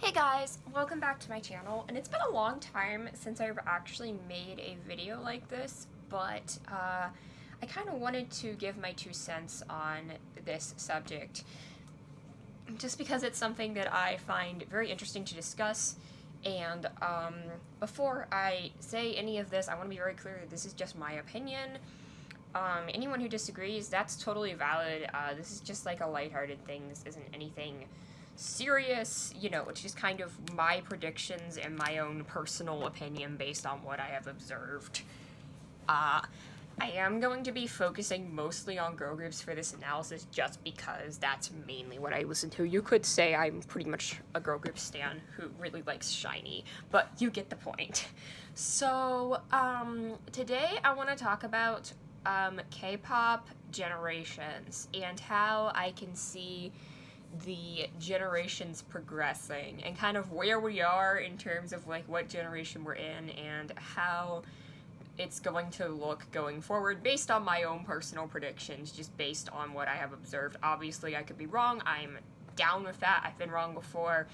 Hey guys, welcome back to my channel, and it's been a long time since I've actually made a video like this, but I kind of wanted to give my 2 cents on this subject, just because it's something that I find very interesting to discuss, and before I say any of this, I want to be very clear that this is just my opinion. Anyone who disagrees, that's totally valid. This is just like a lighthearted thing. This isn't anything serious, it's just kind of my predictions and my own personal opinion based on what I have observed. I am going to be focusing mostly on girl groups for this analysis just because that's mainly what I listen to. You could say I'm pretty much a girl group stan who really likes SHINee, but you get the point. So, today I want to talk about K-pop generations and how I can see the generations progressing and kind of where we are in terms of like what generation we're in and how it's going to look going forward based on my own personal predictions, just based on what I have observed. Obviously I could be wrong. I'm down with that. I've been wrong before.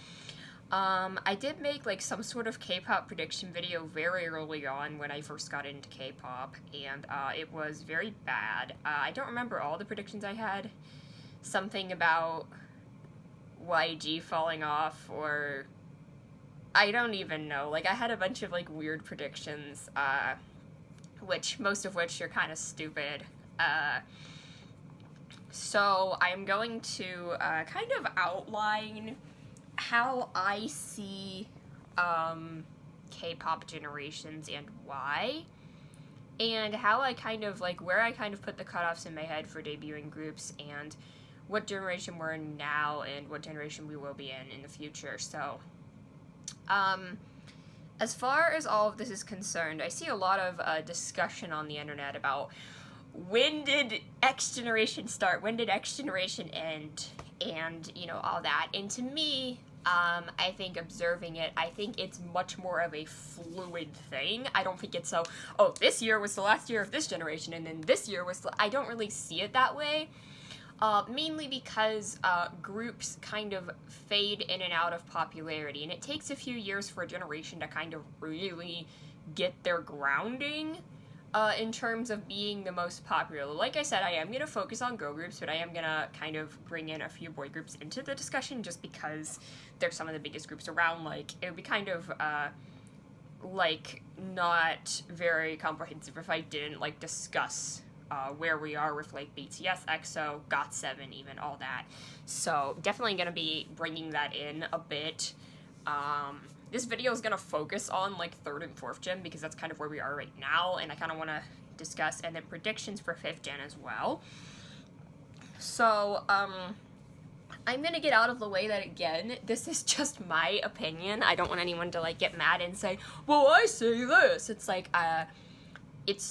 I did make like some sort of K-pop prediction video very early on when I first got into K-pop, and it was very bad. I don't remember all the predictions I had. Something about YG falling off, or I don't even know. Like, I had a bunch of like weird predictions, most of which are kind of stupid. So I'm going to kind of outline how I see K-pop generations and why, and how I kind of like where I kind of put the cutoffs in my head for debuting groups, and what generation we're in now and what generation we will be in the future. So, as far as all of this is concerned, I see a lot of discussion on the internet about when did X generation start, when did X generation end, and, all that. And to me, I think observing it, I think it's much more of a fluid thing. I don't think it's so, oh, this year was the last year of this generation, and then this year was I don't really see it that way. Mainly because groups kind of fade in and out of popularity, and it takes a few years for a generation to kind of really get their grounding in terms of being the most popular. Like I said, I am going to focus on girl groups, but I am going to kind of bring in a few boy groups into the discussion just because they're some of the biggest groups around. Like, it would be kind of, not very comprehensive if I didn't, discuss where we are with, BTS, EXO, GOT7, even, all that. So, definitely going to be bringing that in a bit. This video is going to focus on, 3rd and 4th gen, because that's kind of where we are right now, and I kind of want to discuss, and then predictions for 5th gen as well. So, I'm going to get out of the way that, again, this is just my opinion. I don't want anyone to, get mad and say, well, I say this. It's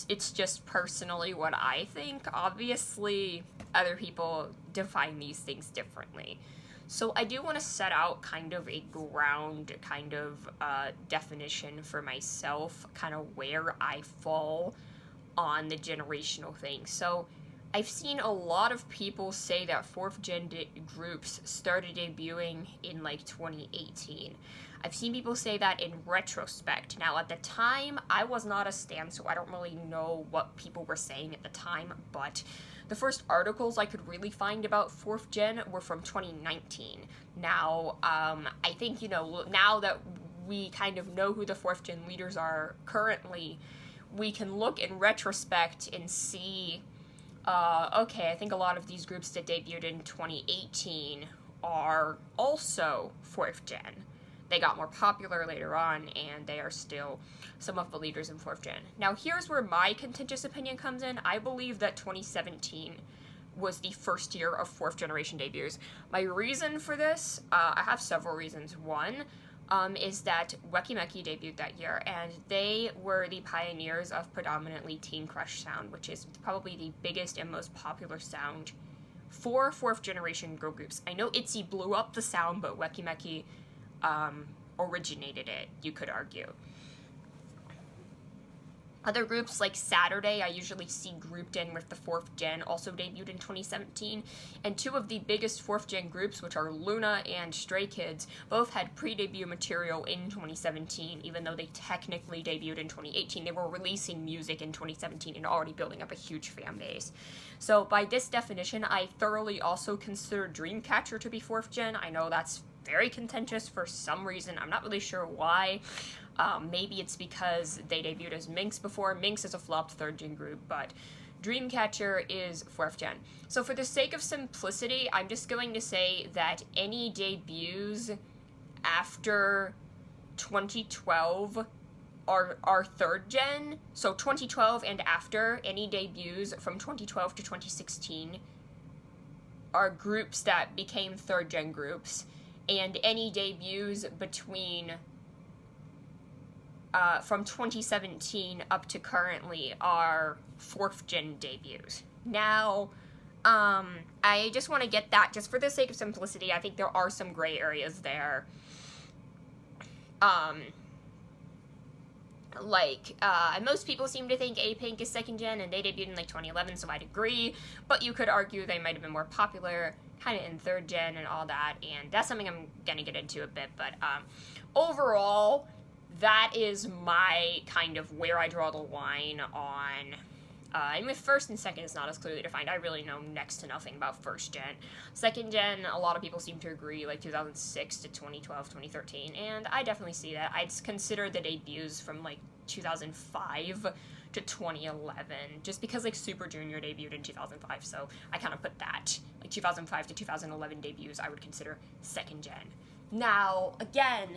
it's just personally what I think. Obviously, other people define these things differently. So I do want to set out kind of a ground kind of definition for myself, kind of where I fall on the generational thing. So I've seen a lot of people say that 4th gen groups started debuting in 2018. I've seen people say that in retrospect. Now, at the time, I was not a stan, so I don't really know what people were saying at the time, but the first articles I could really find about 4th gen were from 2019. Now, I think, now that we kind of know who the 4th gen leaders are currently, we can look in retrospect and see, okay, I think a lot of these groups that debuted in 2018 are also 4th gen. They got more popular later on, and they are still some of the leaders in 4th gen. Now, here's where my contentious opinion comes in. I believe that 2017 was the first year of 4th generation debuts. My reason for this, I have several reasons. One is that Weki Meki debuted that year, and they were the pioneers of predominantly Teen Crush sound, which is probably the biggest and most popular sound for 4th generation girl groups. I know ITZY blew up the sound, but Weki Meki originated it, you could argue. Other groups like Saturday, I usually see grouped in with the 4th Gen, also debuted in 2017. And two of the biggest 4th Gen groups, which are Luna and Stray Kids, both had pre-debut material in 2017, even though they technically debuted in 2018. They were releasing music in 2017 and already building up a huge fan base. So by this definition, I thoroughly also consider Dreamcatcher to be 4th Gen. I know that's very contentious for some reason. I'm not really sure why. Maybe it's because they debuted as Minx before. Minx is a flopped 3rd Gen group, but Dreamcatcher is 4th Gen. So for the sake of simplicity, I'm just going to say that any debuts after 2012 are 3rd Gen. So 2012 and after, any debuts from 2012 to 2016 are groups that became 3rd Gen groups. And any debuts between from 2017 up to currently are 4th Gen debuts. Now, I just want to get that, just for the sake of simplicity, I think there are some gray areas there. Most people seem to think A-Pink is 2nd Gen, and they debuted in, 2011, so I'd agree, but you could argue they might have been more popular, kind of in 3rd Gen and all that, and that's something I'm gonna get into a bit, but, overall, that is my kind of where I draw the line on, and with 1st and 2nd is not as clearly defined. I really know next to nothing about 1st Gen. 2nd Gen, a lot of people seem to agree, 2006 to 2012, 2013, and I definitely see that. I'd consider the debuts from, 2005 to 2011, just because, Super Junior debuted in 2005, so I kind of put that. 2005 to 2011 debuts I would consider 2nd Gen. Now, again,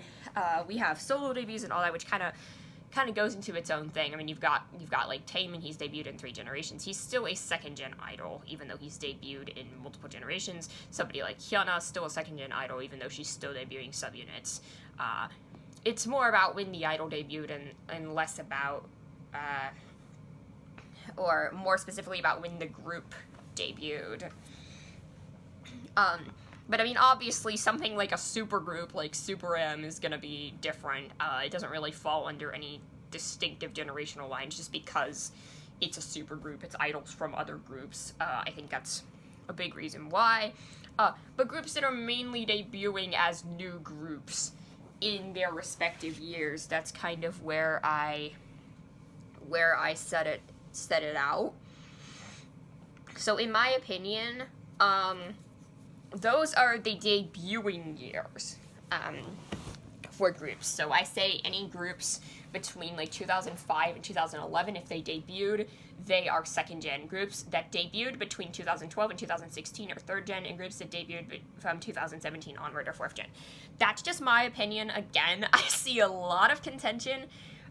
we have solo debuts and all that, which kind of goes into its own thing. I mean, you've got Taemin, he's debuted in 3 generations. He's still a 2nd Gen idol, even though he's debuted in multiple generations. Somebody like Hyuna, still a 2nd Gen idol, even though she's still debuting subunits. It's more about when the idol debuted and less about, or more specifically about when the group debuted. But I mean, obviously, something like a supergroup like Super M is gonna be different. It doesn't really fall under any distinctive generational lines just because it's a supergroup. It's idols from other groups. I think that's a big reason why. But groups that are mainly debuting as new groups in their respective years, that's kind of where I set it out. So in my opinion, those are the debuting years for groups. So I say any groups between 2005 and 2011, if they debuted, they are 2nd Gen. Groups that debuted between 2012 and 2016 are 3rd Gen, and groups that debuted from 2017 onward are 4th Gen. That's just my opinion. Again, I see a lot of contention,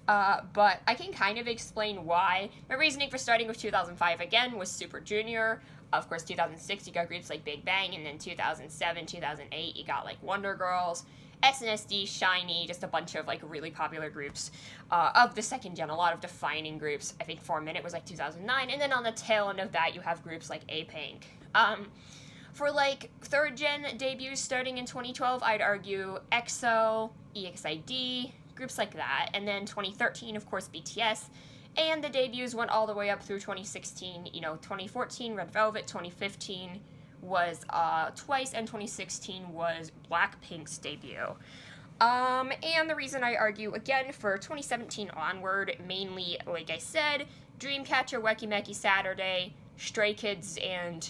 but I can kind of explain why. My reasoning for starting with 2005 again was Super Junior. Of course, 2006, you got groups like Big Bang, and then 2007, 2008, you got, Wonder Girls, SNSD, SHINee, just a bunch of, really popular groups of the 2nd Gen, a lot of defining groups. I think 4 Minute was, 2009, and then on the tail end of that, you have groups like A-Pink. For, 3rd Gen debuts starting in 2012, I'd argue EXO, EXID, groups like that, and then 2013, of course, BTS, and the debuts went all the way up through 2016, 2014, Red Velvet, 2015 was Twice, and 2016 was Blackpink's debut. And the reason I argue, again, for 2017 onward, mainly, like I said, Dreamcatcher, Weki Meki Saturday, Stray Kids, and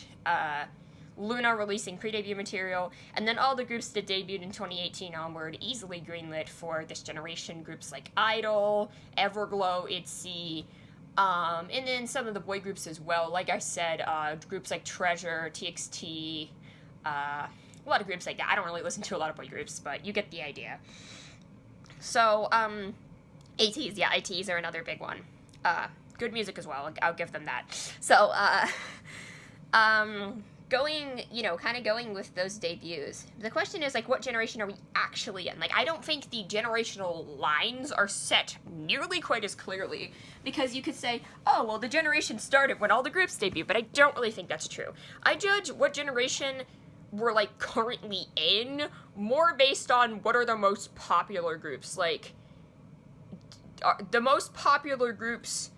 Luna releasing pre-debut material, and then all the groups that debuted in 2018 onward, easily greenlit for this generation. Groups like Idol, Everglow, ITZY, and then some of the boy groups as well. Like I said, groups like Treasure, TXT, a lot of groups like that. I don't really listen to a lot of boy groups, but you get the idea. So, ATEEZ, yeah, ATEEZ are another big one. Good music as well, I'll give them that. So, going with those debuts, the question is, what generation are we actually in? I don't think the generational lines are set nearly quite as clearly, because you could say, oh, well, the generation started when all the groups debut, but I don't really think that's true. I judge what generation we're, currently in more based on what are the most popular groups. The most popular groups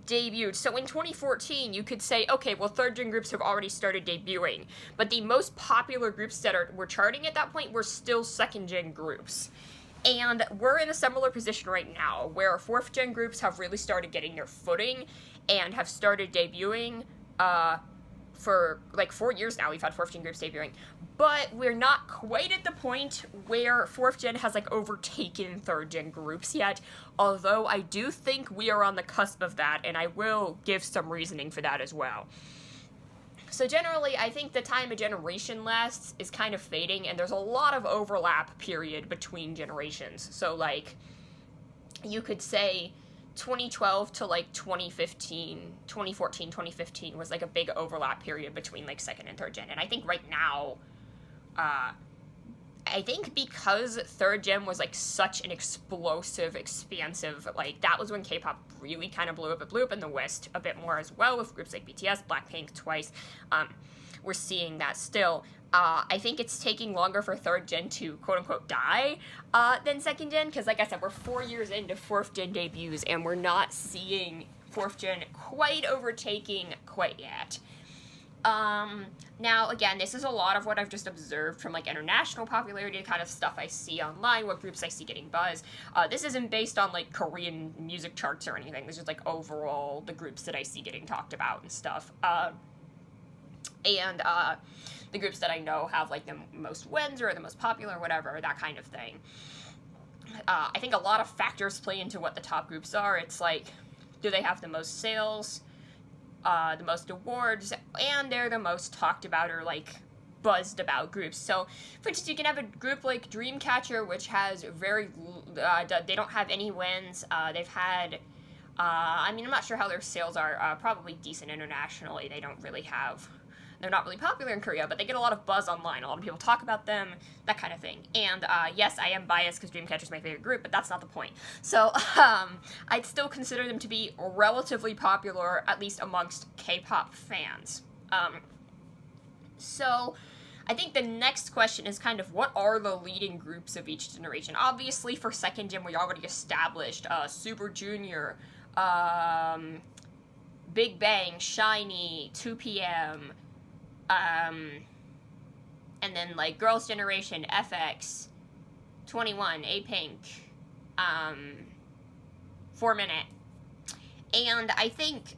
debuted. So in 2014, you could say, okay, well, third-gen groups have already started debuting, but the most popular groups that were charting at that point were still second-gen groups. And we're in a similar position right now, where fourth-gen groups have really started getting their footing and have started debuting. For like 4 years now, we've had fourth-gen groups debuting, but we're not quite at the point where fourth-gen has like overtaken third-gen groups yet, although I do think we are on the cusp of that, and I will give some reasoning for that as well. So generally, I think the time a generation lasts is kind of fading, and there's a lot of overlap period between generations. So like, you could say 2012 to like 2014, 2015 was like a big overlap period between like second and third gen. And I think right now, I think because third gen was like such an explosive, expansive, like that was when K-pop really kind of blew up. It blew up in the West a bit more as well with groups like BTS, Blackpink, Twice. We're seeing that still. I think it's taking longer for third gen to quote-unquote die than second gen, because like I said, we're 4 years into fourth gen debuts, and we're not seeing fourth gen quite overtaking quite yet. Now, again, this is a lot of what I've just observed from, like, international popularity, kind of stuff I see online, what groups I see getting buzz. This isn't based on, like, Korean music charts or anything. This is, like, overall the groups that I see getting talked about and stuff. The groups that I know have, like, the most wins or the most popular, whatever, that kind of thing. I think a lot of factors play into what the top groups are. It's, like, do they have the most sales, the most awards, and they're the most talked about or, like, buzzed about groups. So, for instance, you can have a group like Dreamcatcher, which has they don't have any wins. They've had, I'm not sure how their sales are, probably decent internationally. They're not really popular in Korea, but they get a lot of buzz online. A lot of people talk about them, that kind of thing. And, yes, I am biased because Dreamcatcher is my favorite group, but that's not the point. So, I'd still consider them to be relatively popular, at least amongst K-pop fans. So, I think the next question is kind of what are the leading groups of each generation? Obviously, for second gen, we already established Super Junior, Big Bang, SHINee, 2PM, and then, like, Girls' Generation, FX, 21, A-Pink, 4 Minute. And I think,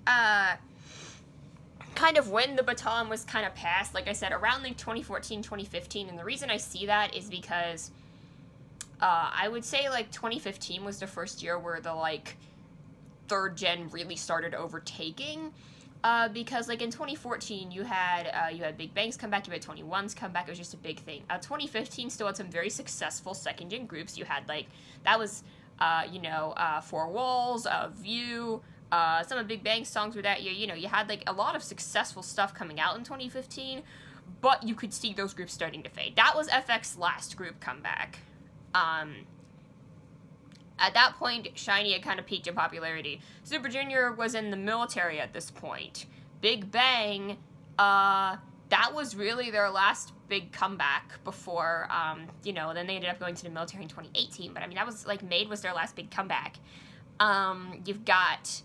kind of when the baton was kind of passed, like I said, around, like, 2014, 2015, and the reason I see that is because, I would say, like, 2015 was the first year where the, like, third gen really started overtaking. Because, like, in 2014, you had Big Bang's come back, you had 21's come back, it was just a big thing. 2015 still had some very successful second-gen groups. You had, like, that was, Four Walls, View, some of Big Bang's songs were that year, you had, like, a lot of successful stuff coming out in 2015, but you could see those groups starting to fade. That was FX's last group comeback. At that point, SHINee had kind of peaked in popularity. Super Junior was in the military at this point. Big Bang, that was really their last big comeback before, then they ended up going to the military in 2018. But, that was, like, Made was their last big comeback. You've got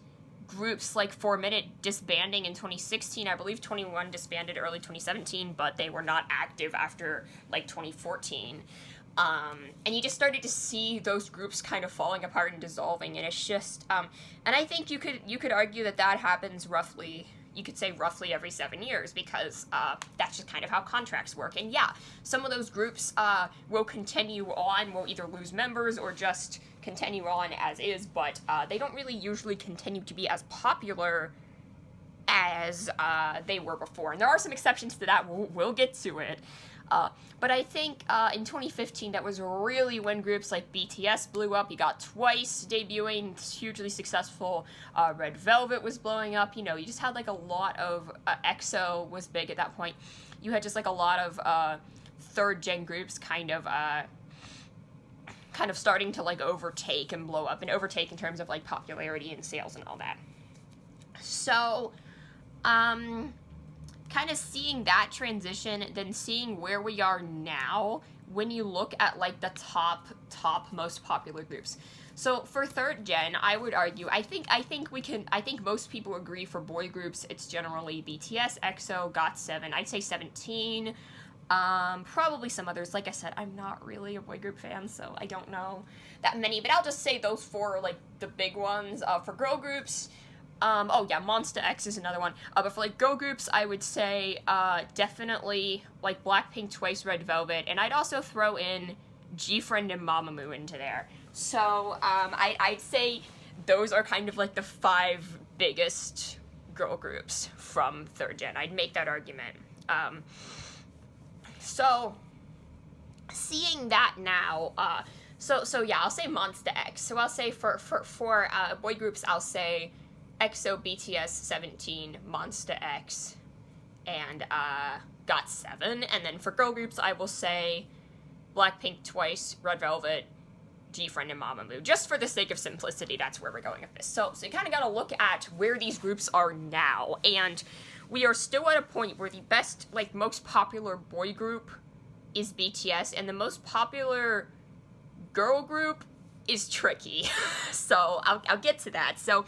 groups like 4 Minute disbanding in 2016. I believe 21 disbanded early 2017, but they were not active after, like, 2014. And you just started to see those groups kind of falling apart and dissolving, and it's just, and I think you could argue that happens roughly every 7 years, because, that's just kind of how contracts work. And yeah, some of those groups, will continue on, will either lose members or just continue on as is, but, they don't really usually continue to be as popular as, they were before. And there are some exceptions to that, we'll get to it. But I think in 2015, that was really when groups like BTS blew up. You got Twice debuting, hugely successful. Red Velvet was blowing up. You just had, like, a lot of EXO was big at that point. You had just, like, a lot of third-gen groups kind of starting to, like, overtake and blow up, and overtake in terms of, like, popularity and sales and all that. So, kind of seeing that transition, then seeing where we are now when you look at, like, the top most popular groups. So for third gen, I would argue, I think most people agree for boy groups, it's generally BTS, EXO, GOT7, I'd say 17, probably some others. Like I said, I'm not really a boy group fan, so I don't know that many, but I'll just say those four are, like, the big ones. For girl groups, oh yeah, Monsta X is another one. But for, like, girl groups, I would say, definitely, like, Blackpink, Twice, Red Velvet, and I'd also throw in G-Friend and Mamamoo into there. So, I'd say those are kind of, like, the 5 biggest girl groups from third gen. I'd make that argument. So, seeing that now, so yeah, I'll say Monsta X. So I'll say for boy groups, I'll say EXO, BTS, 17, Monsta X, and GOT7. And then for girl groups, I will say Blackpink, Twice, Red Velvet, G-Friend, and Mamamoo. Just for the sake of simplicity, that's where we're going with this. So you kind of got to look at where these groups are now, and we are still at a point where the best, like, most popular boy group is BTS, and the most popular girl group is Tricky. So I'll get to that. So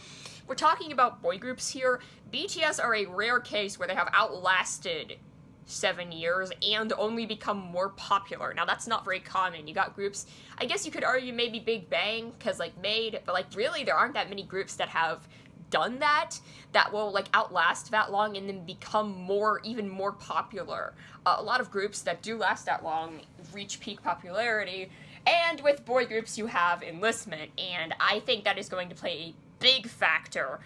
we're talking about boy groups here. BTS are a rare case where they have outlasted 7 years and only become more popular. Now, that's not very common. You got groups, I guess you could argue maybe Big Bang, because, like, Made, but, like, really there aren't that many groups that have done that will, like, outlast that long and then become even more popular. A lot of groups that do last that long reach peak popularity, and with boy groups you have enlistment, and I think that is going to play a big factor.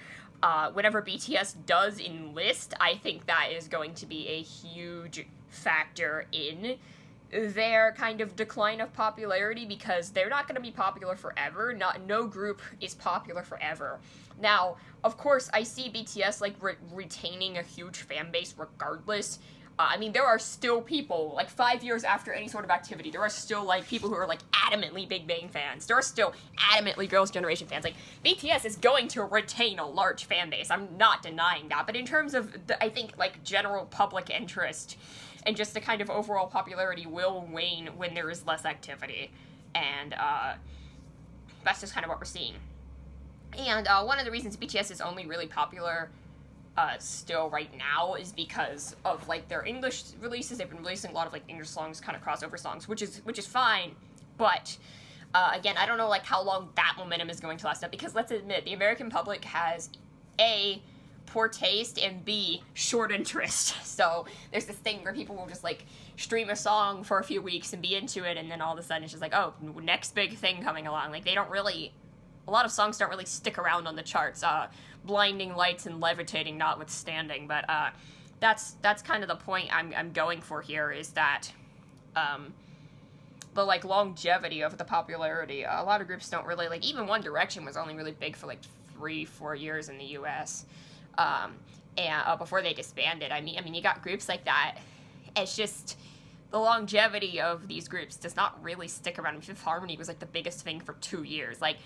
Whenever BTS does enlist, I think that is going to be a huge factor in their kind of decline of popularity, because they're not going to be popular forever. No group is popular forever. Now, of course, I see BTS, like, retaining a huge fan base regardless. I mean, there are still people, like, 5 years after any sort of activity, there are still, like, people who are, like, adamantly Big Bang fans. There are still adamantly Girls' Generation fans. Like, BTS is going to retain a large fan base. I'm not denying that. But in terms of, I think, like, general public interest and just the kind of overall popularity will wane when there is less activity. And, that's just kind of what we're seeing. And, one of the reasons BTS is only really popular still right now is because of, like, their English releases. They've been releasing a lot of, like, English songs, kind of crossover songs, which is fine, but again, I don't know, like, how long that momentum is going to last up, because let's admit, the American public has A, poor taste, and B, short interest. So there's this thing where people will just, like, stream a song for a few weeks and be into it, and then all of a sudden it's just like, oh, next big thing coming along. Like, a lot of songs don't really stick around on the charts. Blinding Lights and Levitating notwithstanding, but that's kind of the point I'm going for here, is that the, like, longevity of the popularity. A lot of groups don't really, like, even One Direction was only really big for, like, 3-4 years in the U.S. And before they disbanded. I mean, you got groups like that. It's just the longevity of these groups does not really stick around. Fifth Harmony was, like, the biggest thing for 2 years. Like,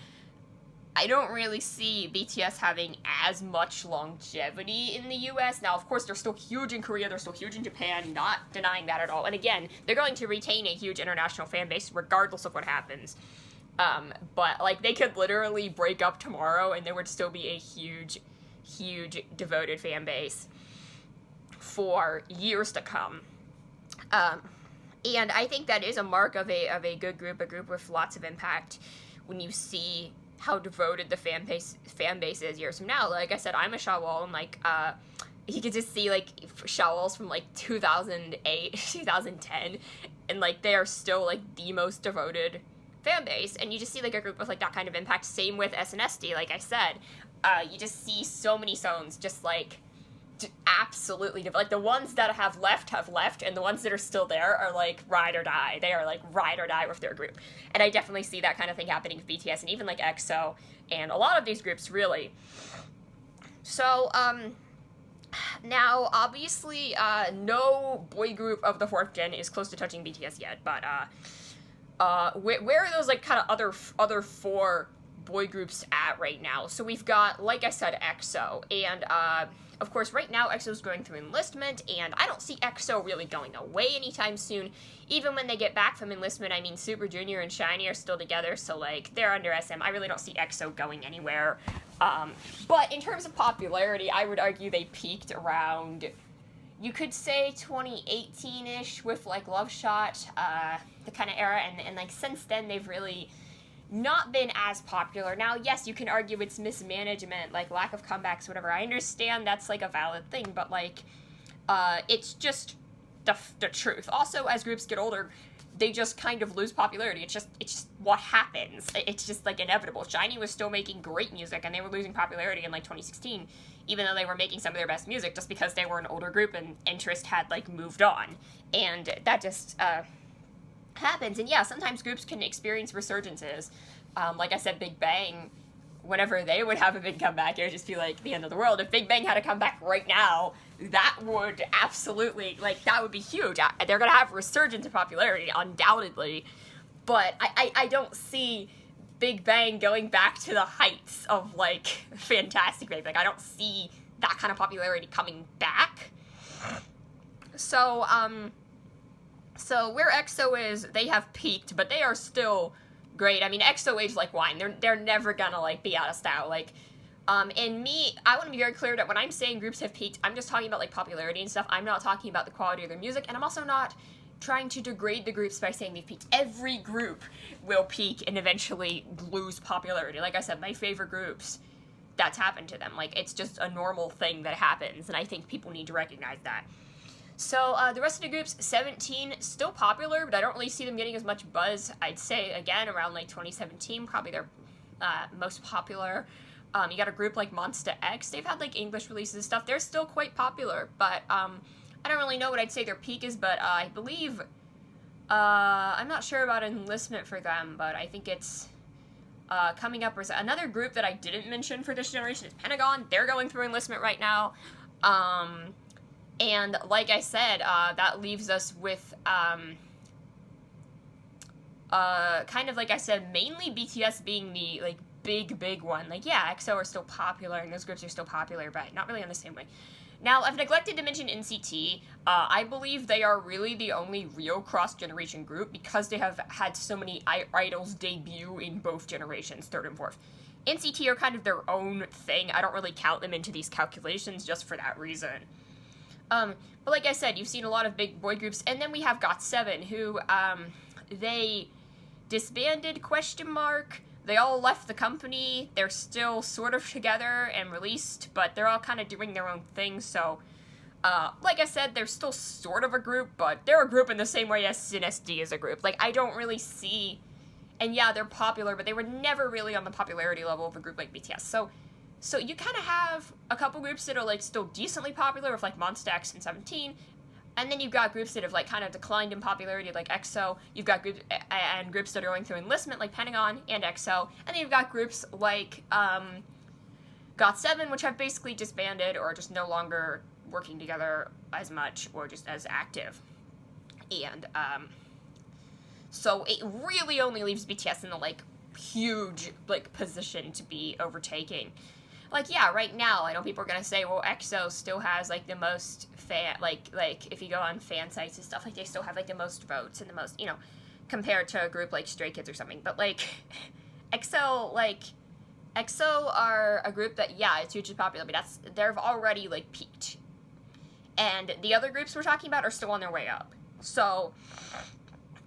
I don't really see BTS having as much longevity in the US. Now, of course, they're still huge in Korea, they're still huge in Japan, not denying that at all. And again, they're going to retain a huge international fan base regardless of what happens. But, like, they could literally break up tomorrow and there would still be a huge, huge devoted fan base for years to come. And I think that is a mark of a good group, a group with lots of impact, when you see how devoted the fan base is years from now. Like I said, I'm a Shawol, and, like, you could just see, like, Shawols from, like, 2008, 2010, and, like, they are still, like, the most devoted fan base, and you just see, like, a group with, like, that kind of impact. Same with SNSD, like I said. You just see so many songs just, like, absolutely, like, the ones that have left, and the ones that are still there are, like, ride or die. They are, like, ride or die with their group. And I definitely see that kind of thing happening with BTS, and even, like, EXO, and a lot of these groups, really. So, now, obviously, no boy group of the 4th gen is close to touching BTS yet, but, where are those, like, kind of other 4 boy groups at right now. So we've got, like I said, EXO, and of course right now EXO's going through enlistment, and I don't see EXO really going away anytime soon. Even when they get back from enlistment, I mean, Super Junior and SHINee are still together, so like they're under SM. I really don't see EXO going anywhere. But in terms of popularity, I would argue they peaked around, you could say 2018-ish with like Love Shot, the kind of era, and like since then they've really not been as popular. Now, yes, you can argue it's mismanagement, like lack of comebacks, whatever. I understand that's like a valid thing, but like, it's just the truth. Also, as groups get older, they just kind of lose popularity. It's just what happens. It's just like inevitable. SHINee was still making great music, and they were losing popularity in like 2016, even though they were making some of their best music, just because they were an older group and interest had like moved on, and that just happens. And yeah, sometimes groups can experience resurgences. Like I said, Big Bang, whenever they would have a big comeback, it would just be like the end of the world. If Big Bang had a comeback right now, that would absolutely, like, that would be huge. They're gonna have a resurgence in popularity, undoubtedly, but I don't see Big Bang going back to the heights of, like, Fantastic Baby. Like, I don't see that kind of popularity coming back. So where EXO is, they have peaked, but they are still great. I mean, EXO aged like wine. They're never gonna, like, be out of style. Like, and me, I want to be very clear that when I'm saying groups have peaked, I'm just talking about, like, popularity and stuff. I'm not talking about the quality of their music, and I'm also not trying to degrade the groups by saying they've peaked. Every group will peak and eventually lose popularity. Like I said, my favorite groups, that's happened to them. Like, it's just a normal thing that happens, and I think people need to recognize that. So, the rest of the groups, 17, still popular, but I don't really see them getting as much buzz. I'd say, again, around, like, 2017, probably their most popular. You got a group like Monsta X. They've had, like, English releases and stuff. They're still quite popular, but I don't really know what I'd say their peak is, but I believe, I'm not sure about enlistment for them, but I think it's coming up. Another group that I didn't mention for this generation is Pentagon. They're going through enlistment right now. And like I said, that leaves us with, kind of like I said, mainly BTS being the, like, big one. Like, yeah, EXO are still popular, and those groups are still popular, but not really in the same way. Now, I've neglected to mention NCT. I believe they are really the only real cross-generation group because they have had so many idols debut in both generations, third and fourth. NCT are kind of their own thing. I don't really count them into these calculations just for that reason. But like I said, you've seen a lot of big boy groups, and then we have GOT7, who, they disbanded, ? They all left the company. They're still sort of together and released, but they're all kind of doing their own thing, so, like I said, they're still sort of a group, but they're a group in the same way as SNSD is a group. Like, I don't really see, and yeah, they're popular, but they were never really on the popularity level of a group like BTS, so you kind of have a couple groups that are, like, still decently popular with, like, Monsta X and 17, and then you've got groups that have, like, kind of declined in popularity, like EXO. You've got groups that are going through enlistment, like Pentagon and EXO. And then you've got groups like GOT7, which have basically disbanded or just no longer working together as much or just as active. And so it really only leaves BTS in the, like, huge, like, position to be overtaking. Like, yeah, right now, I know people are gonna say, well, EXO still has, like, the most like, if you go on fan sites and stuff, like, they still have, like, the most votes and the most, you know, compared to a group like Stray Kids or something, but, like, EXO are a group that, yeah, it's hugely popular, but they've already, like, peaked. And the other groups we're talking about are still on their way up. So,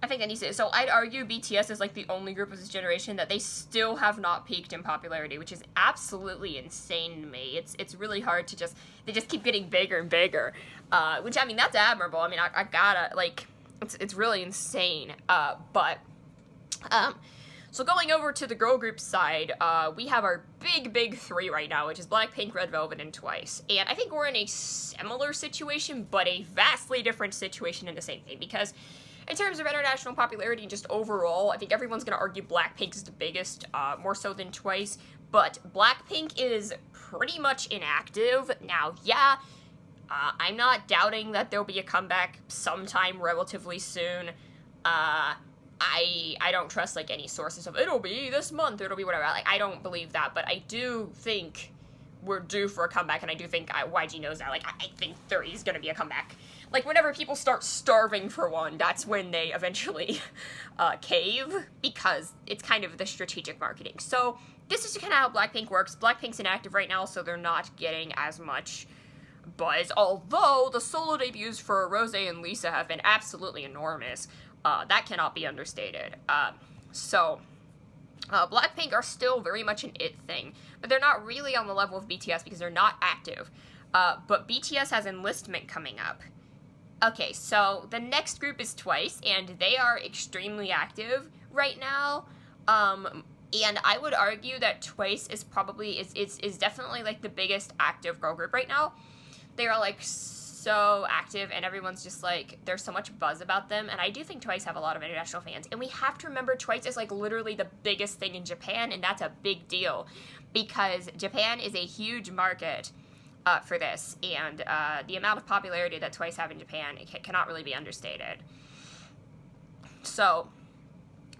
I think that needs to, so I'd argue BTS is, like, the only group of this generation that they still have not peaked in popularity, which is absolutely insane to me. It's really hard to they just keep getting bigger and bigger, which, I mean, that's admirable. I mean, I gotta, like, it's really insane, so going over to the girl group side, we have our big three right now, which is Blackpink, Red Velvet, and Twice. And I think we're in a similar situation, but a vastly different situation in the same thing, because in terms of international popularity and just overall, I think everyone's going to argue Blackpink is the biggest, more so than Twice, but Blackpink is pretty much inactive. Now, yeah, I'm not doubting that there'll be a comeback sometime relatively soon, I don't trust, like, any sources of, it'll be this month, it'll be whatever. Like, I don't believe that, but I do think we're due for a comeback, and I do think YG knows that. Like, I think there is gonna be a comeback. Like, whenever people start starving for one, that's when they eventually cave, because it's kind of the strategic marketing. So, this is kind of how Blackpink works. Blackpink's inactive right now, so they're not getting as much buzz, although the solo debuts for Rose and Lisa have been absolutely enormous. That cannot be understated. Blackpink are still very much an it thing, but they're not really on the level of BTS because they're not active. But BTS has enlistment coming up. Okay, so the next group is Twice, and they are extremely active right now. And I would argue that Twice is probably, is definitely, like, the biggest active girl group right now. They are, like, so active, and everyone's just, like, there's so much buzz about them, and I do think Twice have a lot of international fans, and we have to remember Twice is, like, literally the biggest thing in Japan, and that's a big deal, because Japan is a huge market for this, and the amount of popularity that Twice have in Japan, it cannot really be understated. So,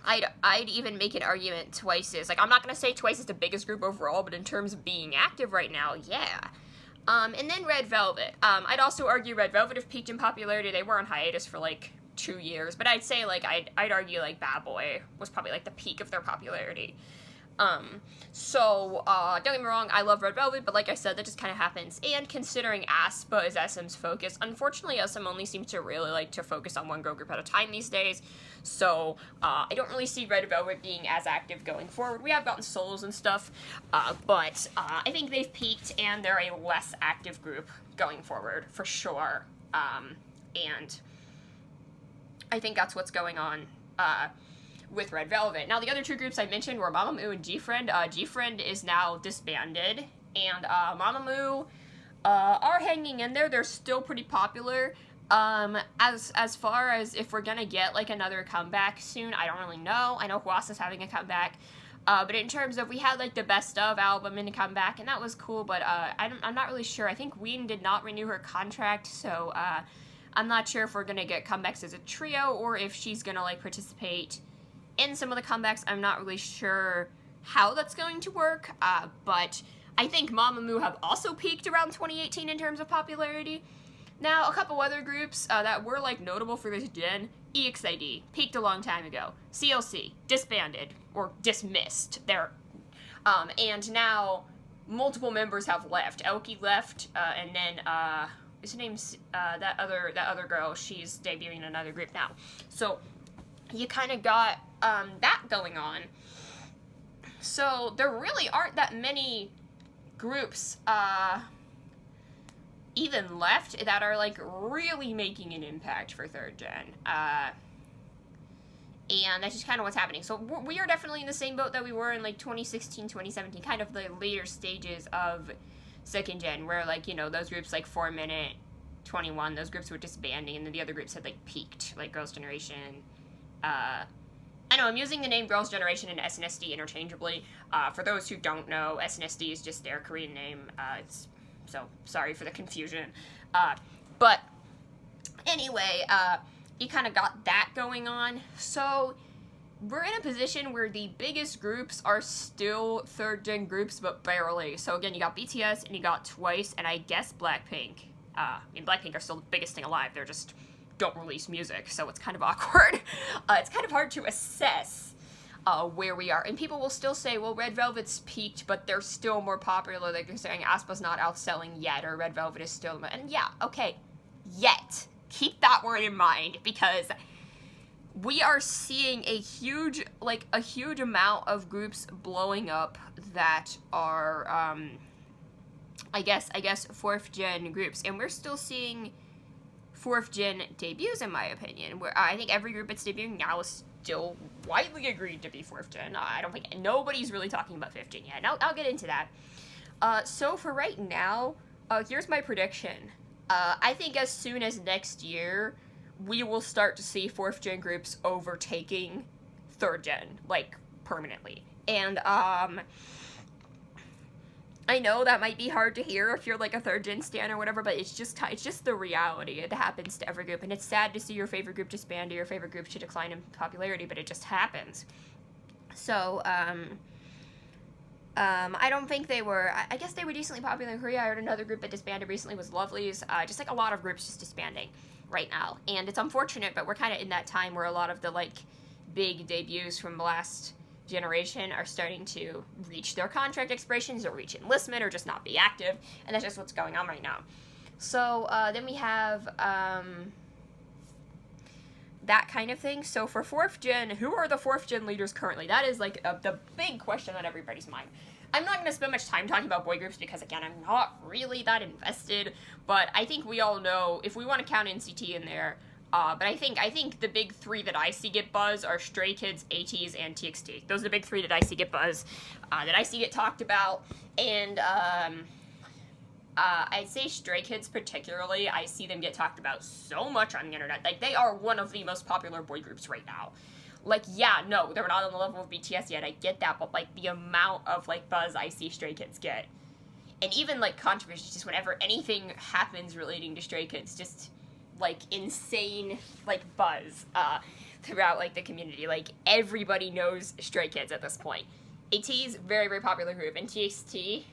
I'd even make an argument Twice is, like, I'm not gonna say Twice is the biggest group overall, but in terms of being active right now, yeah. And then Red Velvet. I'd also argue Red Velvet have peaked in popularity. They were on hiatus for, like, 2 years, but I'd say, like, I'd argue, like, Bad Boy was probably, like, the peak of their popularity. Don't get me wrong, I love Red Velvet, but like I said, that just kind of happens. And considering aespa is SM's focus, unfortunately SM only seems to really like to focus on one girl group at a time these days, so I don't really see Red Velvet being as active going forward. We have gotten solos and stuff, but I think they've peaked and they're a less active group going forward, for sure. And I think that's what's going on with Red Velvet. Now, the other two groups I mentioned were Mamamoo and G-Friend. G-Friend is now disbanded, and Mamamoo are hanging in there. They're still pretty popular. As far as if we're gonna get, like, another comeback soon, I don't really know. I know Hwasa's having a comeback, but in terms of, we had, like, the Best Of album in a comeback, and that was cool, but I'm not really sure. I think Ween did not renew her contract, so I'm not sure if we're gonna get comebacks as a trio, or if she's gonna, like, participate in some of the comebacks. I'm not really sure how that's going to work, but I think Mamamoo have also peaked around 2018 in terms of popularity. Now, a couple other groups that were, like, notable for this gen, EXID, peaked a long time ago. CLC, disbanded, or dismissed. And now, multiple members have left. Elki left, and then, what's her name's, that other girl, she's debuting in another group now. So, you kind of got that going on. So there really aren't that many groups even left that are, like, really making an impact for third gen. And that's just kind of what's happening. So we are definitely in the same boat that we were in, like, 2016, 2017, kind of the later stages of second gen, where, like, you know, those groups like 4 Minute, 21, those groups were disbanding, and then the other groups had, like, peaked, like Girls' Generation. I know I'm using the name Girls' Generation and SNSD interchangeably. For those who don't know, SNSD is just their Korean name. So sorry for the confusion. But anyway, you kind of got that going on. So we're in a position where the biggest groups are still third gen groups, but barely. So again, you got BTS and you got Twice, and I guess Blackpink. I mean, Blackpink are still the biggest thing alive. They're just don't release music, so it's kind of awkward. It's kind of hard to assess where we are. And people will still say, well, Red Velvet's peaked, but they're still more popular. Like, they're saying aespa's not outselling yet, or Red Velvet is still... And yeah, okay, yet. Keep that word in mind, because we are seeing a huge amount of groups blowing up that are, I guess, 4th gen groups. And we're still seeing 4th gen debuts, in my opinion, where I think every group that's debuting now is still widely agreed to be 4th gen. I don't think nobody's really talking about 5th gen yet. And I'll get into that. So for right now, here's my prediction. I think as soon as next year, we will start to see 4th gen groups overtaking 3rd gen, like, permanently. And I know that might be hard to hear if you're like a third gen stan or whatever, but it's just the reality. It happens to every group, and it's sad to see your favorite group disband or your favorite group to decline in popularity, but it just happens. So, I don't think they were, I guess they were decently popular in Korea. I heard another group that disbanded recently was Lovelyz. Just like a lot of groups just disbanding right now. And it's unfortunate, but we're kind of in that time where a lot of the like big debuts from the last generation are starting to reach their contract expirations or reach enlistment or just not be active. And that's just what's going on right now. So then we have that kind of thing. So for 4th gen, who are the 4th gen leaders currently? That is like the big question on everybody's mind. I'm not going to spend much time talking about boy groups because, again, I'm not really that invested, but I think we all know, if we want to count NCT in there, but I think the big 3 that I see get buzz are Stray Kids, ATEEZ, and TXT. Those are the big 3 that I see get buzz, that I see get talked about, and I'd say Stray Kids particularly, I see them get talked about so much on the internet. Like, they are one of the most popular boy groups right now. Like, yeah, no, they're not on the level of BTS yet, I get that, but, like, the amount of, like, buzz I see Stray Kids get. And even, like, controversy, just whenever anything happens relating to Stray Kids, just, like, insane, like, buzz, throughout, like, the community. Like, everybody knows Stray Kids at this point. ATEEZ, very, very popular group, and TXT,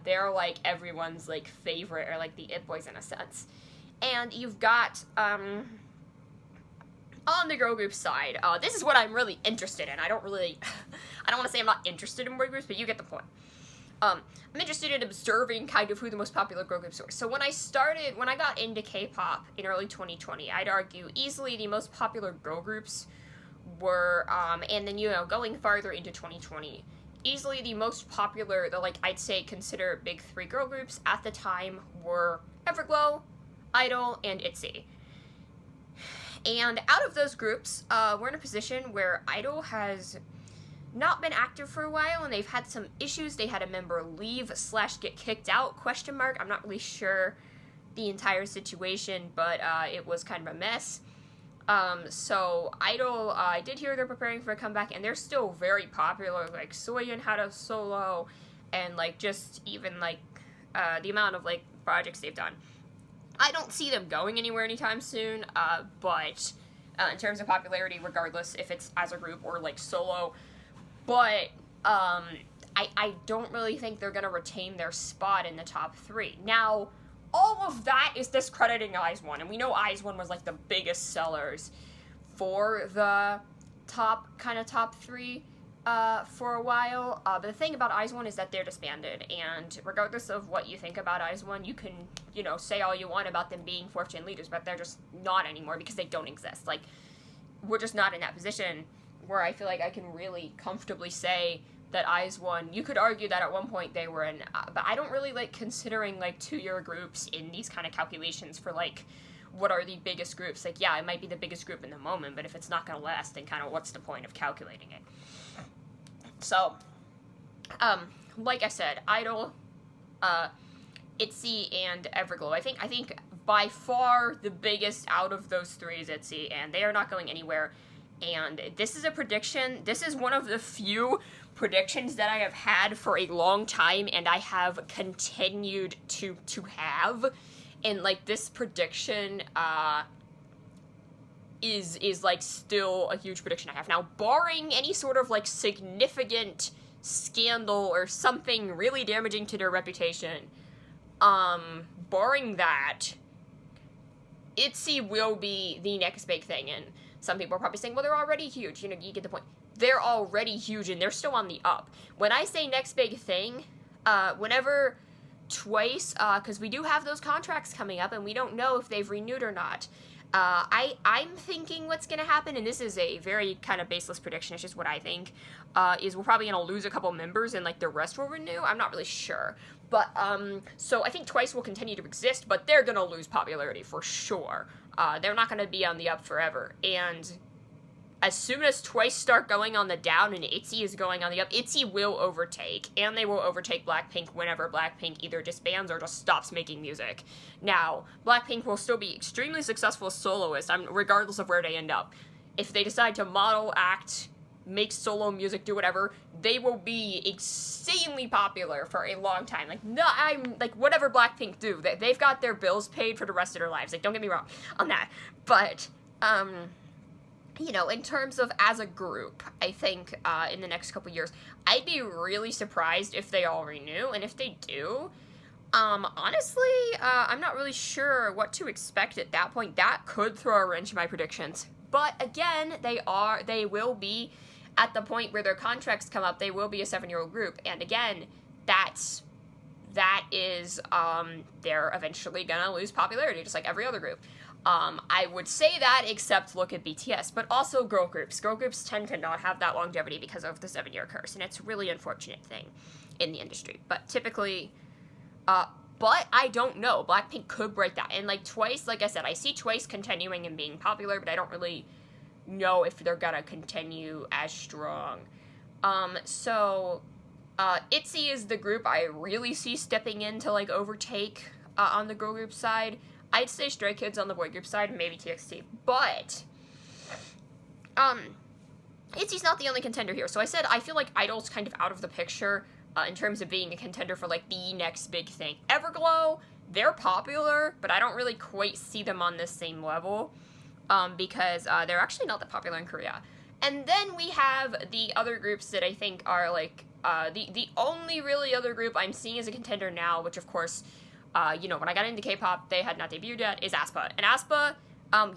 they're, like, everyone's, like, favorite, or, like, the it boys in a sense. And you've got, on the girl group side, this is what I'm really interested in. I don't want to say I'm not interested in boy groups, but you get the point. I'm interested in observing kind of who the most popular girl groups were. So when I got into K-pop in early 2020, I'd argue easily the most popular girl groups were, and then, you know, going farther into 2020, easily the most popular, I'd say consider big 3 girl groups at the time were Everglow, Idol, and ITZY. And out of those groups, we're in a position where Idol has not been active for a while, and they've had some issues. They had a member leave / get kicked out, ? I'm not really sure the entire situation, but it was kind of a mess. So Idol, I did hear they're preparing for a comeback, and they're still very popular. Like, Soyeon had a solo, and, like, just even, like, the amount of, like, projects they've done. I don't see them going anywhere anytime soon, but in terms of popularity, regardless if it's as a group or, like, solo, but I don't really think they're going to retain their spot in the top 3. Now, all of that is discrediting IZ*ONE, and we know IZ*ONE was, like, the biggest sellers for the top 3 for a while, but the thing about IZ*ONE is that they're disbanded, and regardless of what you think about IZ*ONE, you can, you know, say all you want about them being 4th gen leaders, but they're just not anymore because they don't exist. Like, we're just not in that position where I feel like I can really comfortably say that IZ*ONE, you could argue that at one point they were in, but I don't really like considering, like, 2-year groups in these kind of calculations for, like, what are the biggest groups. Like, yeah, it might be the biggest group in the moment, but if it's not going to last, then kind of what's the point of calculating it? So, like I said, Idol, ITZY, and Everglow. I think by far the biggest out of those 3 is ITZY, and they are not going anywhere. And this is a prediction. This is one of the few predictions that I have had for a long time, and I have continued to have. And, like, this prediction, is like still a huge prediction I have. Now, barring any sort of, like, significant scandal or something really damaging to their reputation, barring that, ITZY will be the next big thing. And some people are probably saying, well, they're already huge. You know, you get the point. They're already huge, and they're still on the up. When I say next big thing, whenever Twice, because we do have those contracts coming up, and we don't know if they've renewed or not, I'm thinking what's going to happen, and this is a very kind of baseless prediction, it's just what I think, is we're probably going to lose a couple members, and, like, the rest will renew. I'm not really sure. But, so I think Twice will continue to exist, but they're going to lose popularity for sure. They're not going to be on the up forever. And as soon as Twice start going on the down and ITZY is going on the up, ITZY will overtake, and they will overtake Blackpink whenever Blackpink either disbands or just stops making music. Now, Blackpink will still be extremely successful as soloists, regardless of where they end up. If they decide to model, act, make solo music, do whatever, they will be insanely popular for a long time. Like, no, I'm, like, whatever Blackpink do, they've got their bills paid for the rest of their lives. Like, don't get me wrong on that. But, you know, in terms of as a group, I think, in the next couple years, I'd be really surprised if they all renew, and if they do, honestly, I'm not really sure what to expect at that point. That could throw a wrench in my predictions. But again, they will be, at the point where their contracts come up, they will be a 7-year-old group. And again, that is, they're eventually gonna lose popularity, just like every other group. I would say that, except look at BTS, but also girl groups. Girl groups tend to not have that longevity because of the 7-year curse, and it's a really unfortunate thing in the industry. But typically, but I don't know. Blackpink could break that. And, like, Twice, like I said, I see Twice continuing and being popular, but I don't really know if they're gonna continue as strong. So, ITZY is the group I really see stepping in to, like, overtake, on the girl group side. I'd say Stray Kids on the boy group side, and maybe TXT. But, ITZY's not the only contender here. So I said I feel like Idol's kind of out of the picture, in terms of being a contender for, like, the next big thing. Everglow, they're popular, but I don't really quite see them on the same level, because they're actually not that popular in Korea. And then we have the other groups that I think are, like, the only really other group I'm seeing as a contender now, which, of course, you know, when I got into K-pop, they had not debuted yet, is aespa. And aespa,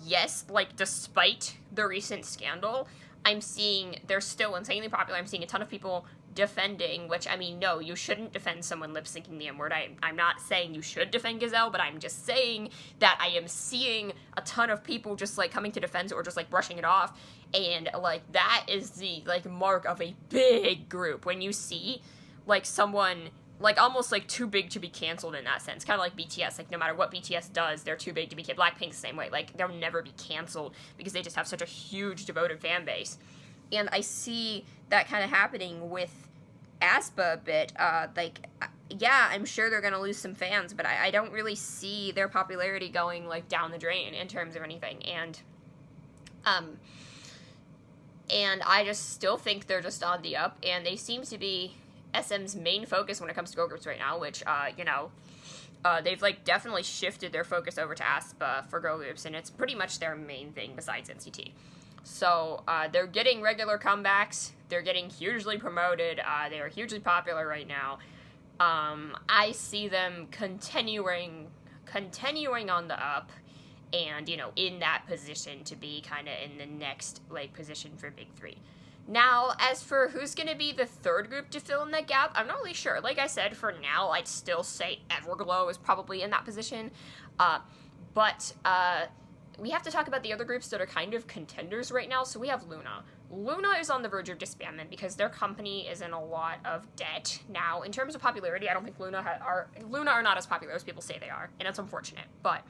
yes, like, despite the recent scandal, I'm seeing they're still insanely popular. I'm seeing a ton of people defending, which, I mean, no, you shouldn't defend someone lip-syncing the M-word. I'm not saying you should defend Gazelle, but I'm just saying that I am seeing a ton of people just, like, coming to defense or just, like, brushing it off, and, like, that is the, like, mark of a big group. When you see, like, someone, like, almost, like, too big to be canceled in that sense, kind of like BTS, like, no matter what BTS does, they're too big to be canceled. Blackpink's the same way, like, they'll never be canceled because they just have such a huge devoted fan base. And I see that kind of happening with aespa a bit. Like, yeah, I'm sure they're gonna lose some fans, but I don't really see their popularity going, like, down the drain in terms of anything. And I just still think they're just on the up, and they seem to be SM's main focus when it comes to girl groups right now, which, you know, they've, like, definitely shifted their focus over to aespa for girl groups, and it's pretty much their main thing besides NCT. So, they're getting regular comebacks, they're getting hugely promoted, they are hugely popular right now. I see them continuing on the up, and, you know, in that position to be kind of in the next, like, position for Big 3. Now, as for who's going to be the third group to fill in that gap, I'm not really sure. Like I said, for now, I'd still say Everglow is probably in that position, but we have to talk about the other groups that are kind of contenders right now. So we have Luna. Luna is on the verge of disbandment because their company is in a lot of debt now. In terms of popularity, I don't think Luna are not as popular as people say they are, and it's unfortunate. But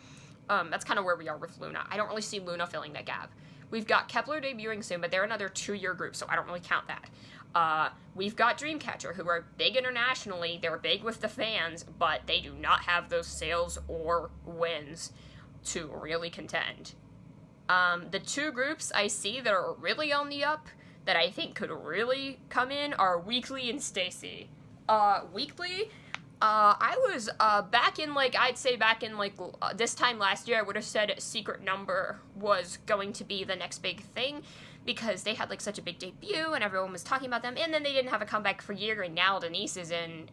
that's kind of where we are with Luna. I don't really see Luna filling that gap. We've got Kepler debuting soon, but they're another 2-year group, so I don't really count that. We've got Dreamcatcher, who are big internationally. They're big with the fans, but they do not have those sales or wins to really contend. The 2 groups I see that are really on the up, that I think could really come in, are Weekly and Stacy. Weekly, I was, back in, like, I'd say back in, like, this time last year, I would have said Secret Number was going to be the next big thing, because they had, like, such a big debut, and everyone was talking about them, and then they didn't have a comeback for a year, and now Denise is in,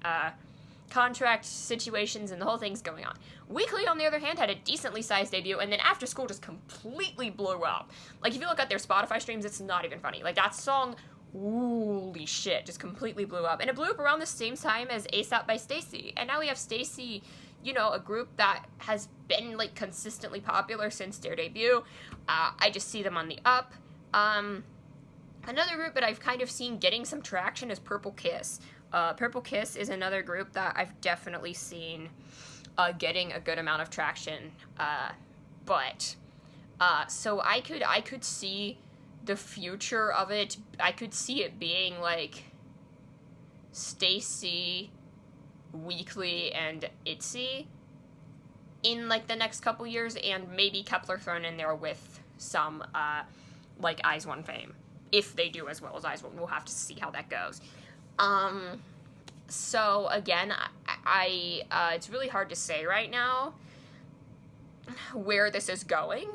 contract situations, and the whole thing's going on. Weekly, on the other hand, had a decently sized debut, and then After School just completely blew up. Like, if you look at their Spotify streams, it's not even funny. Like, that song, holy shit, just completely blew up. And it blew up around the same time as ASAP by Stacy. And now we have Stacy, you know, a group that has been, like, consistently popular since their debut. I just see them on the up. Another group that I've kind of seen getting some traction is Purple Kiss. Purple Kiss is another group that I've definitely seen getting a good amount of traction. So I could see the future of it. I could see it being, like, Stacy, Weekly, and ITZY in, like, the next couple years, and maybe Kepler thrown in there with some, like, IZ*ONE fame. if they do as well as IZ*ONE. We'll have to see how that goes. So again, it's really hard to say right now where this is going,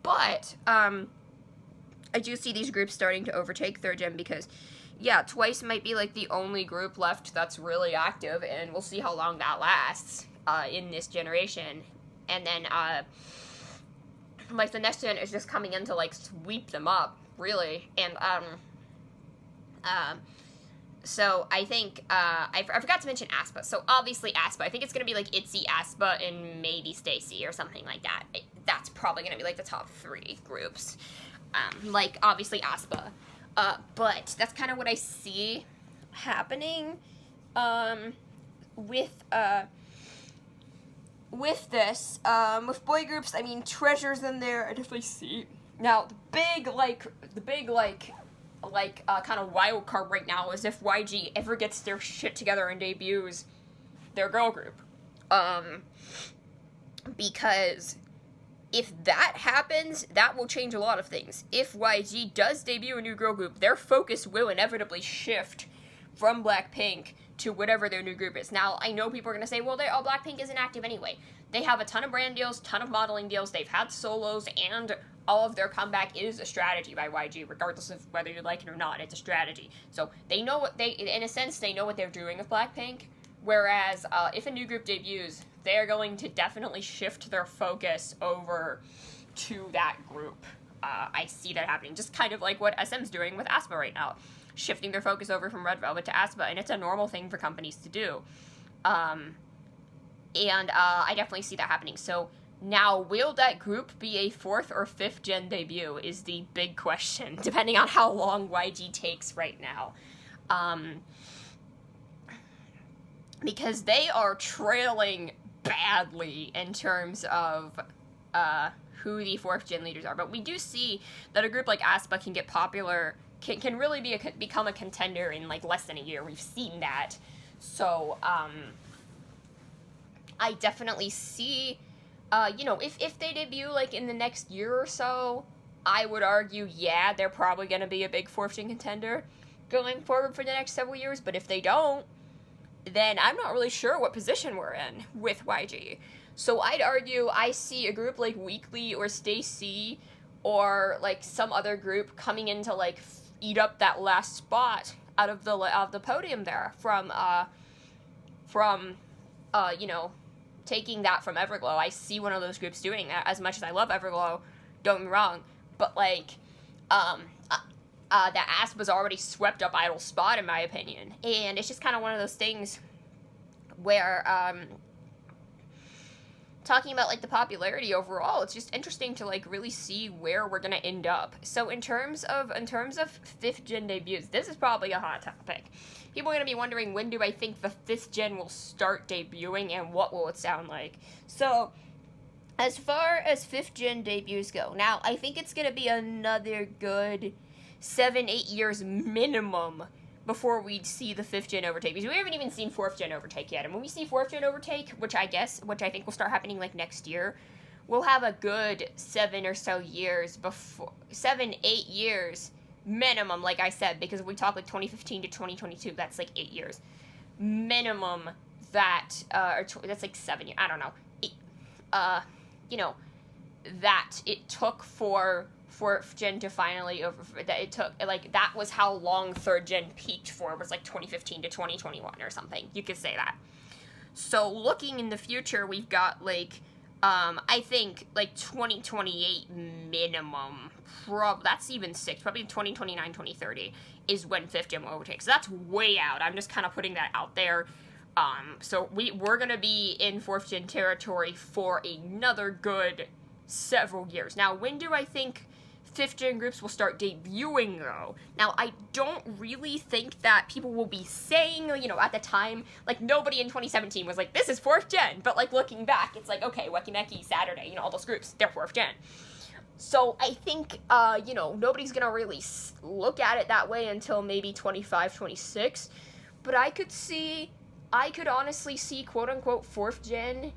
but I do see these groups starting to overtake third gen because, yeah, Twice might be like the only group left that's really active, and we'll see how long that lasts in this generation. And then like the next gen is just coming in to like sweep them up, really. And so I think I forgot to mention aespa. So obviously aespa, I think it's gonna be like ITZY, aespa, and maybe Stacy or something like that. That's probably gonna be like the top 3 groups. Like obviously aespa, but that's kind of what I see happening with this. With boy groups, I mean, Treasure's in there. I definitely see. Now the big kind of wild card right now is if YG ever gets their shit together and debuts their girl group. Because if that happens, that will change a lot of things. If YG does debut a new girl group, their focus will inevitably shift from Blackpink to whatever their new group is. Now, I know people are going to say, well, Blackpink isn't active anyway. They have a ton of brand deals, ton of modeling deals, they've had solos, and all of their comeback is a strategy by YG, regardless of whether you like it or not. It's a strategy. So they know what in a sense, they know what they're doing with Blackpink. Whereas if a new group debuts, they're going to definitely shift their focus over to that group. I see that happening, just kind of like what SM's doing with aespa right now, shifting their focus over from Red Velvet to aespa, and it's a normal thing for companies to do. And I definitely see that happening. So now, will that group be a 4th or 5th gen debut is the big question, depending on how long YG takes right now. Because they are trailing badly in terms of who the 4th gen leaders are. But we do see that a group like aespa can get popular, can really become a contender in like less than a year. We've seen that. So I definitely see, if they debut like in the next year or so, I would argue, yeah, they're probably going to be a big 4th gen contender going forward for the next several years. But if they don't, then I'm not really sure what position we're in with YG. So I'd argue I see a group like Weekly or Stacy or like some other group coming in to like eat up that last spot out of the podium there from taking that from Everglow. I see one of those groups doing that. As much as I love Everglow, don't get me wrong, but like that aespa's already swept up Idol's spot, in my opinion. And it's just kind of one of those things where, talking about, like, the popularity overall, it's just interesting to, like, really see where we're gonna end up. So in terms of 5th gen debuts, this is probably a hot topic. People are gonna be wondering, when do I think the 5th gen will start debuting, and what will it sound like? So, as far as 5th gen debuts go, now, I think it's gonna be another good 7-8 years minimum before we see the 5th gen overtake, because we haven't even seen 4th gen overtake yet. And when we see 4th gen overtake, which I think will start happening like next year, we'll have a good 7 or so years before, 7-8 years minimum, like I said, because if we talk like 2015 to 2022, that's like 8 years minimum. That's like 7 years. I don't know. That it took for 4th gen to finally that was how long 3rd gen peaked for, was like 2015 to 2021 or something. You could say that. So looking in the future, we've got like I think like 2028 minimum. That's even 6. Probably 2029, 2030 is when 5th gen will overtake. So that's way out. I'm just kind of putting that out there. So we're gonna be in 4th gen territory for another good several years. Now, when do I think 5th gen groups will start debuting, though? Now, I don't really think that people will be saying, at the time, like, nobody in 2017 was like, this is 4th gen, but, like, looking back, it's like, okay, Weki Meki, Saturday, all those groups, they're 4th gen. So, I think, nobody's gonna really look at it that way until maybe 25, 26, but I could honestly see, quote-unquote, 4th gen,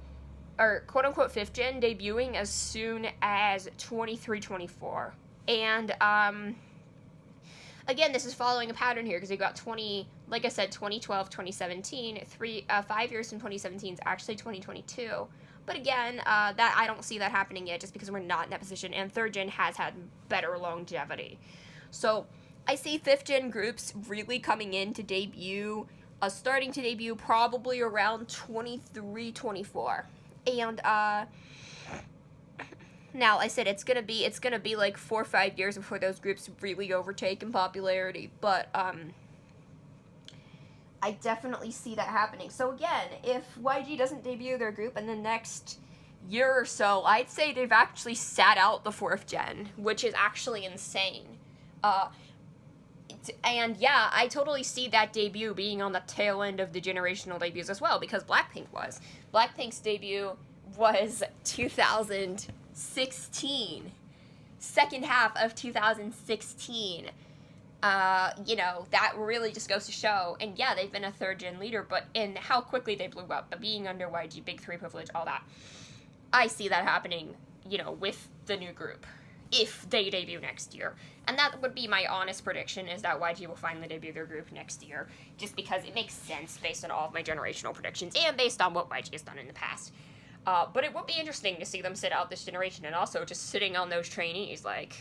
or quote-unquote 5th gen debuting as soon as 23, 24. And again, this is following a pattern here because we got like I said, 2012, 2017, 5 years from 2017 is actually 2022. But again, that I don't see that happening yet just because we're not in that position, and 3rd gen has had better longevity. So I see 5th gen groups really coming in to debut, starting to debut probably around 23, 24. And now I said it's gonna be like 4 or 5 years before those groups really overtake in popularity, but I definitely see that happening. So again, if YG doesn't debut their group in the next year or so, I'd say they've actually sat out the 4th gen, which is actually insane. And yeah, I totally see that debut being on the tail end of the generational debuts as well, because Blackpink was. Blackpink's debut was 2016. Second half of 2016. That really just goes to show, and yeah, they've been a 3rd gen leader, but in how quickly they blew up, but being under YG, Big 3 privilege, all that, I see that happening, with the new group, if they debut next year. And that would be my honest prediction, is that YG will finally debut their group next year, just because it makes sense based on all of my generational predictions, and based on what YG has done in the past. But it would be interesting to see them sit out this generation, and also just sitting on those trainees, like...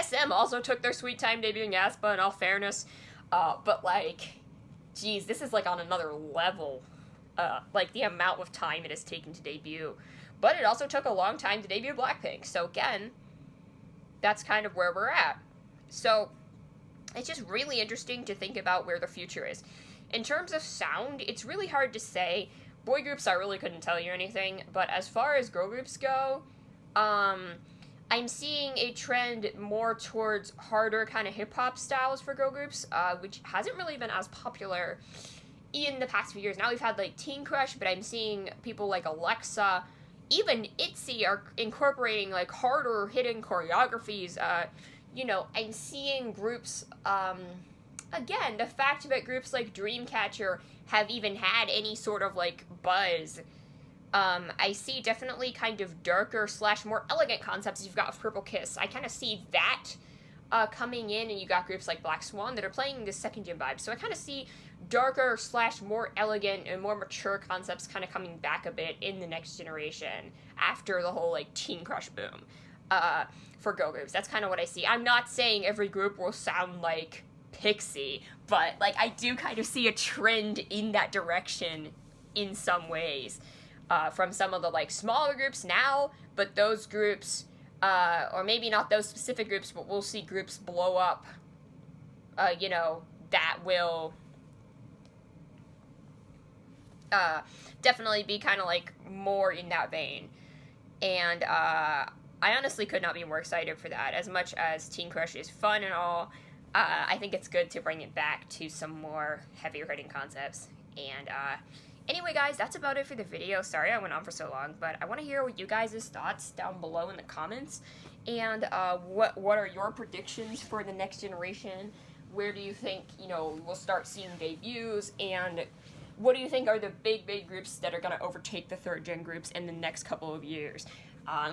SM also took their sweet time debuting aespa, in all fairness, but, geez, this is, on another level, the amount of time it has taken to debut, but it also took a long time to debut Blackpink, so again, that's kind of where we're at. So, it's just really interesting to think about where the future is. In terms of sound, it's really hard to say. Boy groups, I really couldn't tell you anything, but as far as girl groups go, I'm seeing a trend more towards harder kind of hip-hop styles for girl groups, which hasn't really been as popular in the past few years. Now we've had, Teen Crush, but I'm seeing people like Alexa, even ITZY are incorporating, harder hidden choreographies. I'm seeing groups, again, the fact that groups like Dreamcatcher have even had any sort of, buzz. I see definitely kind of darker / more elegant concepts you've got with Purple Kiss. I kind of see that coming in, and you got groups like Black Swan that are playing the 2nd gen vibe. So I kind of see darker / more elegant and more mature concepts kind of coming back a bit in the next generation after the whole, Teen Crush boom for girl groups. That's kind of what I see. I'm not saying every group will sound like Pixie, but, I do kind of see a trend in that direction in some ways. From some of the, smaller groups now, but those groups, or maybe not those specific groups, but we'll see groups blow up, that will, definitely be kind of, more in that vein. And, I honestly could not be more excited for that. As much as Teen Crush is fun and all, I think it's good to bring it back to some more heavier hitting concepts. And, anyway, guys, that's about it for the video. Sorry I went on for so long, but I want to hear what you guys' thoughts down below in the comments. And what are your predictions for the next generation? Where do you think, we'll start seeing debuts? And what do you think are the big groups that are going to overtake the 3rd gen groups in the next couple of years?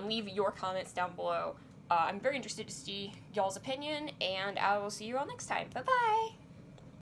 Leave your comments down below. I'm very interested to see y'all's opinion, and I will see you all next time. Bye-bye!